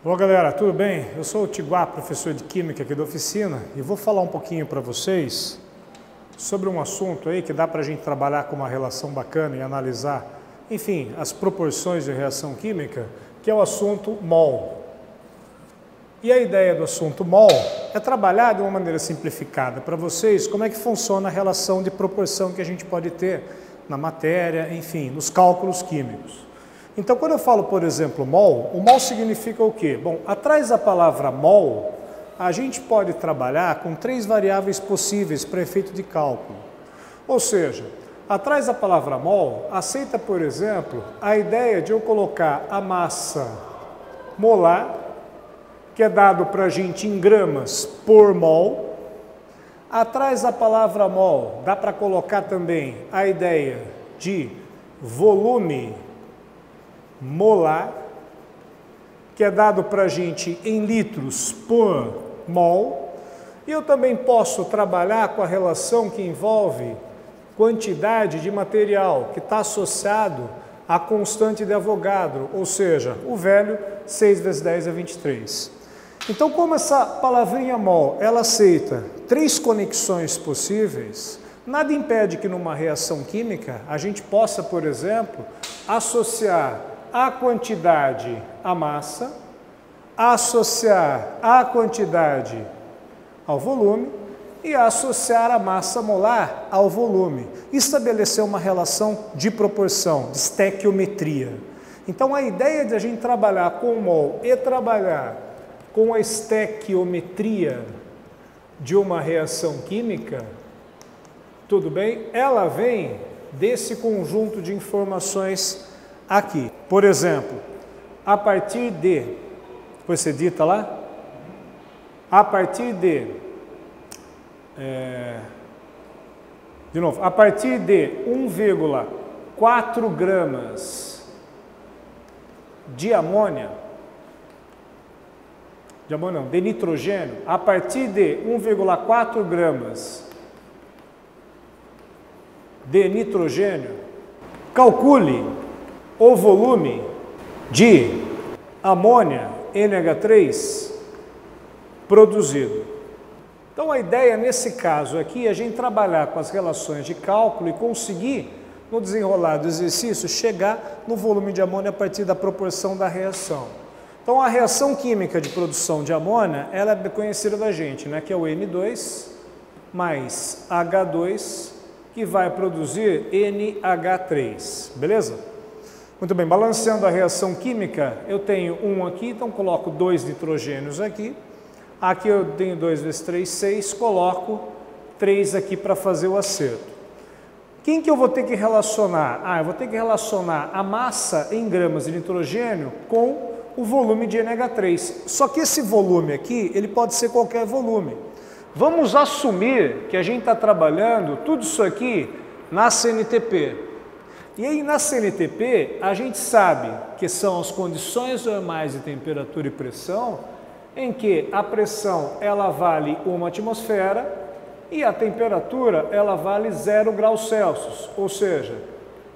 Bom, galera, tudo bem? Eu sou o Tiguá, professor de Química aqui da oficina, e vou falar um pouquinho para vocês sobre um assunto aí que dá para a gente trabalhar com uma relação bacana e analisar, enfim, as proporções de reação química, que é o assunto mol. E a ideia do assunto mol é trabalhar de uma maneira simplificada para vocês como é que funciona a relação de proporção que a gente pode ter na matéria, enfim, nos cálculos químicos. Então, quando eu falo, por exemplo, mol, o mol significa o quê? Bom, atrás da palavra mol, a gente pode trabalhar com três variáveis possíveis para efeito de cálculo. Ou seja, atrás da palavra mol, aceita, por exemplo, a ideia de eu colocar a massa molar, que é dado para a gente em gramas por mol. Atrás da palavra mol, dá para colocar também a ideia de volume molar, que é dado para a gente em litros por mol. E eu também posso trabalhar com a relação que envolve quantidade de material, que está associado à constante de Avogadro, ou seja, o velho 6 vezes 10 é 23. Então, como essa palavrinha mol, ela aceita três conexões possíveis, nada impede que numa reação química a gente possa, por exemplo, associar a quantidade à massa, associar a quantidade ao volume e associar a massa molar ao volume. Estabelecer uma relação de proporção, de estequiometria. Então, a ideia de a gente trabalhar com o mol e trabalhar com a estequiometria de uma reação química, tudo bem? Ela vem desse conjunto de informações aqui. Por exemplo, a partir de, depois você dita lá, a partir de, de novo, a partir de 1,4 gramas de amônia, de nitrogênio, a partir de 1,4 gramas de nitrogênio, calcule o volume de amônia NH3 produzido. Então a ideia nesse caso aqui é a gente trabalhar com as relações de cálculo e conseguir, no desenrolar do exercício, chegar no volume de amônia a partir da proporção da reação. Então a reação química de produção de amônia, ela é conhecida da gente, né, que é o N2 mais H2, que vai produzir NH3, beleza? Muito bem, balanceando a reação química, eu tenho um aqui, então coloco 2 nitrogênios aqui. Aqui eu tenho 2 vezes 3, 6, coloco 3 aqui para fazer o acerto. Quem que eu vou ter que relacionar? Eu vou ter que relacionar a massa em gramas de nitrogênio com o volume de NH3. Só que esse volume aqui, ele pode ser qualquer volume. Vamos assumir que a gente está trabalhando tudo isso aqui na CNTP. E aí na CNTP a gente sabe que são as condições normais de temperatura e pressão, em que a pressão ela vale 1 atmosfera e a temperatura ela vale 0 graus Celsius, ou seja,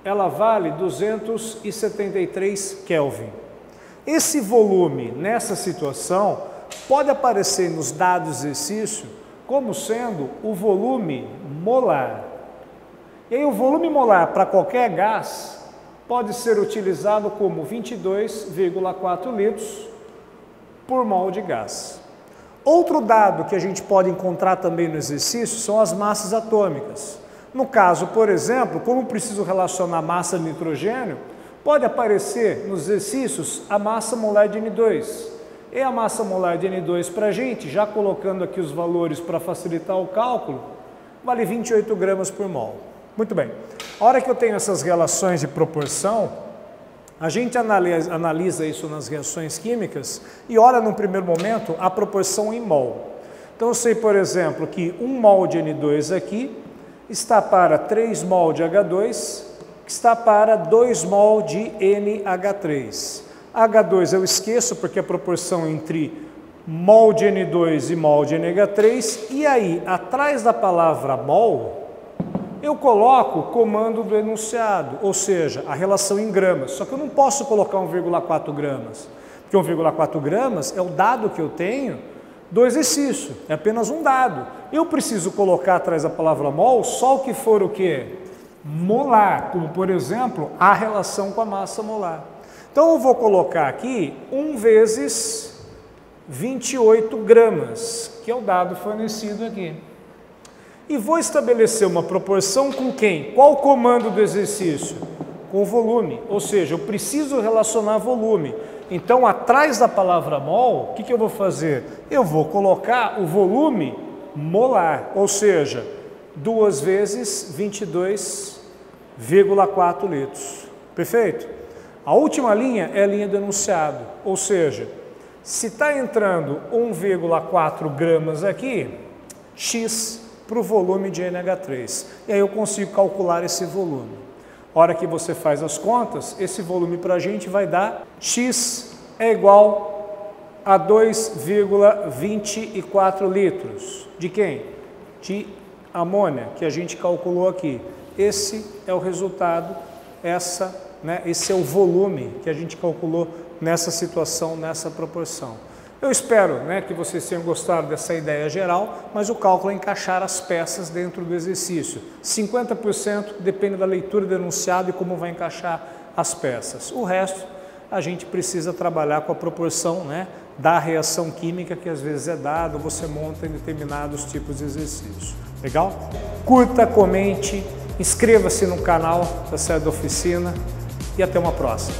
ela vale 273 Kelvin. Esse volume nessa situação pode aparecer nos dados do exercício como sendo o volume molar. E aí o volume molar para qualquer gás pode ser utilizado como 22,4 litros por mol de gás. Outro dado que a gente pode encontrar também no exercício são as massas atômicas. No caso, por exemplo, como preciso relacionar massa de nitrogênio, pode aparecer nos exercícios a massa molar de N2. E a massa molar de N2 para a gente, já colocando aqui os valores para facilitar o cálculo, vale 28 gramas por mol. Muito bem. A hora que eu tenho essas relações de proporção, a gente analisa isso nas reações químicas e olha, num primeiro momento, a proporção em mol. Então, eu sei, por exemplo, que 1 mol de N2 aqui está para 3 mol de H2, que está para 2 mol de NH3. H2 eu esqueço porque é a proporção entre mol de N2 e mol de NH3, e aí, atrás da palavra mol, eu coloco o comando do enunciado, ou seja, a relação em gramas. Só que eu não posso colocar 1,4 gramas, que 1,4 gramas é o dado que eu tenho do exercício, é apenas um dado. Eu preciso colocar atrás da palavra mol só o que for o quê? Molar, como por exemplo, a relação com a massa molar. Então eu vou colocar aqui 1 vezes 28 gramas, que é o dado fornecido aqui. E vou estabelecer uma proporção com quem? Qual o comando do exercício? Com o volume, ou seja, eu preciso relacionar volume. Então, atrás da palavra mol, o que eu vou fazer? Eu vou colocar o volume molar, ou seja, 2 vezes 22,4 litros. Perfeito? A última linha é a linha do enunciado, ou seja, se está entrando 1,4 gramas aqui, X para o volume de NH3. E aí eu consigo calcular esse volume. A hora que você faz as contas, esse volume para a gente vai dar X é igual a 2,24 litros. De quem? De amônia, que a gente calculou aqui. Esse é o resultado, esse é o volume que a gente calculou nessa situação, nessa proporção. Eu espero que vocês tenham gostado dessa ideia geral, mas o cálculo é encaixar as peças dentro do exercício. 50% depende da leitura do enunciado e como vai encaixar as peças. O resto, a gente precisa trabalhar com a proporção da reação química, que às vezes é dado, você monta em determinados tipos de exercício. Legal? Curta, comente, inscreva-se no canal da série da oficina e até uma próxima.